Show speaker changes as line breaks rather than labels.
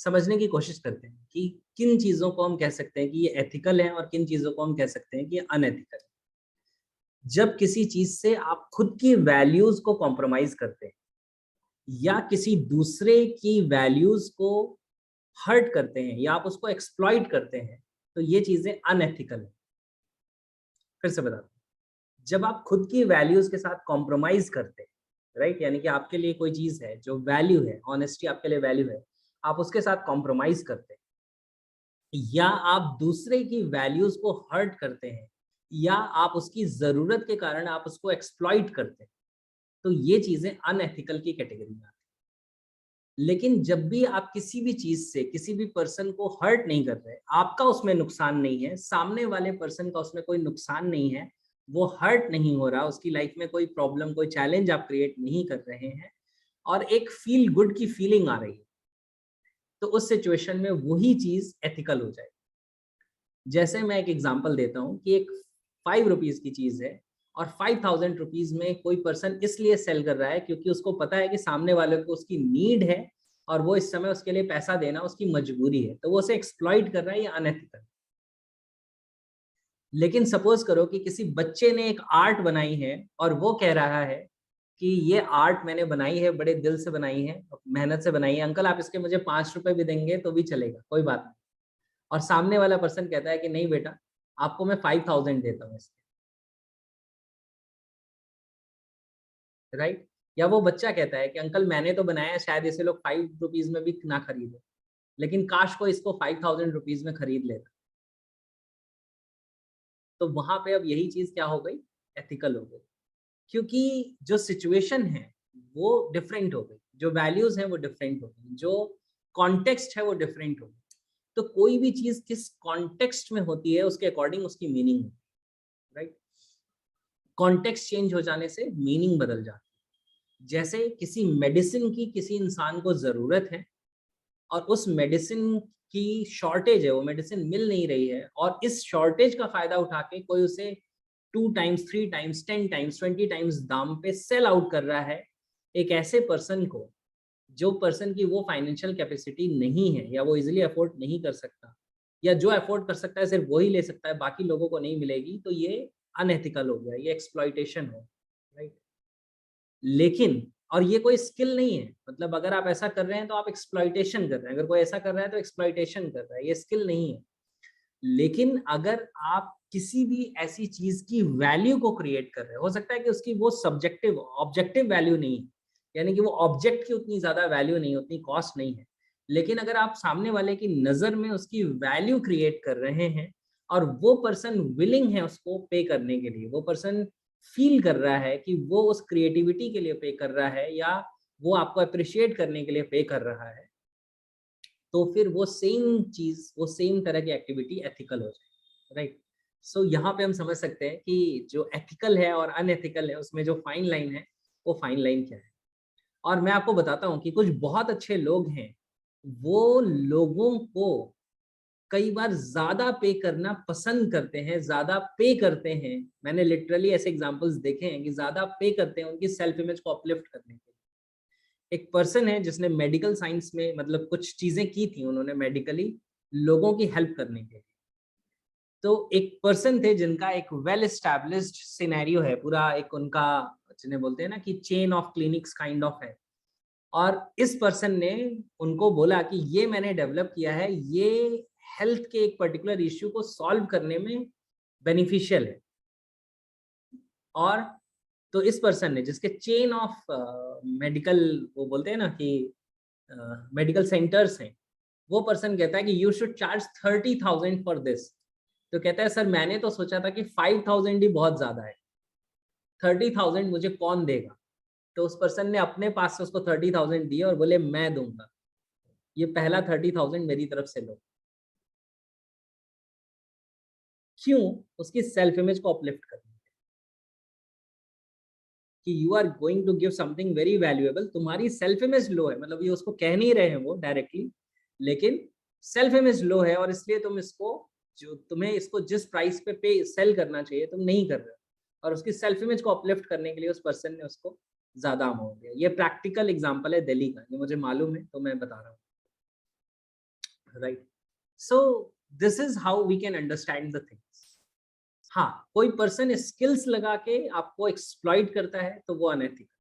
समझने की कोशिश करते हैं कि किन चीज़ों को हम कह सकते हैं कि ये एथिकल है और किन चीज़ों को हम कह सकते हैं कि ये अनएथिकल है। जब किसी चीज़ से आप खुद की वैल्यूज़ को कॉम्प्रोमाइज़ करते हैं या किसी दूसरे की वैल्यूज़ को हर्ट करते हैं या आप उसको एक्सप्लॉइट करते हैं, तो ये चीज़ें अनएथिकल है। फिर से बताता हूँ, जब आप खुद की वैल्यूज़ के साथ कॉम्प्रोमाइज़ करते हैं, राइट? यानी कि आपके लिए कोई चीज़ है जो वैल्यू है, ऑनेस्टी आपके लिए वैल्यू है, आप उसके साथ कॉम्प्रोमाइज़ करते हैं या आप दूसरे की वैल्यूज़ को हर्ट करते हैं या आप उसकी ज़रूरत के कारण आप उसको एक्सप्लॉइट करते हैं, तो ये चीज़ें अनएथिकल की कैटेगरी में आती हैं। लेकिन जब भी आप किसी भी चीज़ से किसी भी पर्सन को हर्ट नहीं कर रहे, आपका उसमें नुकसान नहीं है, सामने वाले पर्सन का उसमें कोई नुकसान नहीं है, वो हर्ट नहीं हो रहा, उसकी लाइफ में कोई प्रॉब्लम, कोई चैलेंज आप क्रिएट नहीं कर रहे हैं और एक फ़ील गुड की फीलिंग आ रही है, तो उस सिचुएशन में वही चीज़ एथिकल हो जाएगी। जैसे मैं एक एग्ज़ाम्पल देता हूँ कि एक ₹5 की चीज़ है और ₹5000 में कोई पर्सन इसलिए सेल कर रहा है क्योंकि उसको पता है कि सामने वाले को उसकी नीड है और वो इस समय उसके लिए पैसा देना उसकी मजबूरी है, तो वो उसे एक्सप्लॉइट कर रहा है, ये अनएथिकल। लेकिन सपोज़ करो कि किसी बच्चे ने एक आर्ट बनाई है और वो कह रहा है कि ये आर्ट मैंने बनाई है, बड़े दिल से बनाई है, मेहनत से बनाई है, अंकल आप इसके मुझे ₹5 भी देंगे तो भी चलेगा, कोई बात नहीं। और सामने वाला पर्सन कहता है कि नहीं बेटा, आपको मैं 5000 देता हूँ इसके, राइट? या वो बच्चा कहता है कि अंकल मैंने तो बनाया है, शायद इसे लोग ₹5 में भी ना खरीदें, लेकिन काश कोई इसको ₹5000 में खरीद लेता। तो वहाँ पे अब यही चीज़ क्या हो गई? एथिकल हो गई। क्योंकि जो सिचुएशन है, वो डिफरेंट हो गई, जो वैल्यूज़ हैं वो डिफरेंट हो गई, जो कॉन्टेक्स्ट है वो डिफरेंट हो गई। तो कोई भी चीज़ किस कॉन्टेक्स्ट में होती है, उसके अकॉर्डिंग उसकी मीनिंग होती है, राइट? कॉन्टेक्स्ट चेंज हो जाने से मीनिंग बदल जाती है। जैसे किसी मेडिसिन की किसी इंसान को ज़रूरत है और उस मेडिसिन की शॉर्टेज है, वो मेडिसिन मिल नहीं रही है और इस शॉर्टेज का फ़ायदा उठा के कोई उसे 2 टाइम्स, 3 टाइम्स, 10 टाइम्स, 20 टाइम्स दाम पे सेल आउट कर रहा है, एक ऐसे पर्सन को, जो पर्सन की वो फाइनेंशियल कैपेसिटी नहीं है या वो ईज़िली अफ़ोर्ड नहीं कर सकता या जो अफ़ोर्ड कर सकता है सिर्फ़ वो ही ले सकता है, बाकी लोगों को नहीं मिलेगी, तो ये अनएथिकल हो गया, ये एक्सप्लॉइटेशन है, राइट? लेकिन और ये कोई स्किल नहीं है, मतलब अगर आप ऐसा कर रहे हैं तो आप एक्सप्लॉइटेशन कर रहे हैं, अगर कोई ऐसा कर रहा है तो एक्सप्लॉइटेशन कर रहा है, ये स्किल नहीं है। लेकिन अगर आप किसी भी ऐसी चीज़ की वैल्यू को क्रिएट कर रहे हैं, हो सकता है कि उसकी वो सब्जेक्टिव ऑब्जेक्टिव वैल्यू नहीं है, यानी कि वो ऑब्जेक्ट की उतनी ज़्यादा वैल्यू नहीं है, उतनी कॉस्ट नहीं है। लेकिन अगर आप सामने वाले की नज़र में उसकी वैल्यू क्रिएट कर रहे हैं और वो पर्सन विलिंग है उसको पे करने के लिए, वो पर्सन फ़ील कर रहा है कि वो उस क्रिएटिविटी के लिए पे कर रहा है या वो आपको एप्रिशिएट करने के लिए पे कर रहा है, तो फिर वो सेम चीज़, वो सेम तरह की एक्टिविटी एथिकल हो जाएगी, राइट? सो यहाँ पे हम समझ सकते हैं कि जो एथिकल है और अनएथिकल है, उसमें जो फाइन लाइन है, वो फाइन लाइन क्या है? और मैं आपको बताता हूँ कि कुछ बहुत अच्छे लोग हैं, वो लोगों को कई बार ज़्यादा पे करना पसंद करते हैं, ज़्यादा पे करते हैं। मैंने लिटरली ऐसे एग्ज़ाम्पल्स देखे हैं कि ज़्यादा पे करते हैं उनकी सेल्फ इमेज को अपलिफ्ट करने के लिए। एक पर्सन है जिसने मेडिकल साइंस में मतलब कुछ चीज़ें की थी उन्होंने मेडिकली लोगों की हेल्प करने के लिए। तो एक पर्सन थे जिनका एक वेल एस्टैब्लिश्ड सिनेरियो है, पूरा एक उनका जिन्हें बोलते हैं ना कि chain of clinics kind of है। और इस पर्सन ने उनको बोला कि ये मैंने डेवलप किया है, ये हेल्थ के एक पर्टिकुलर इश्यू को सॉल्व करने में बेनिफिशियल है। और तो इस पर्सन ने जिसके चेन ऑफ मेडिकल वो बोलते हैं ना कि मेडिकल सेंटर्स हैं, वो पर्सन कहता है कि you should charge 30,000 for this. तो कहता है सर मैंने तो सोचा था कि 5,000 ही बहुत ज़्यादा है, 30,000 मुझे कौन देगा? तो उस पर्सन ने अपने पास से उसको 30,000 दिए और बोले मैं दूँगा, ये पहला 30,000 मेरी तरफ से लो। क्यों? उसकी सेल्फ इमेज को अपलिफ्ट करने के लिए कि you are going to give something very valuable, तुम्हारी सेल्फ इमेज लो है, मतलब ये उसको कह नहीं रहे हैं वो डायरेक्टली, लेकिन सेल्फ इमेज लो है और इसलिए तुम इसको जो तुम्हें इसको जिस प्राइस पे सेल करना चाहिए तुम नहीं कर रहे हो और उसकी सेल्फ इमेज को अपलिफ्ट करने के लिए उस पर्सन ने उसको ज़्यादा अमाउंट दिया। ये प्रैक्टिकल एग्जांपल है दिल्ली का, ये मुझे मालूम है तो मैं बता रहा हूँ। Right? So this is how we can understand the things. हाँ, कोई पर्सन स्किल्स लगा के आपको एक्सप्लॉइट करता है तो वो अनएथिकल।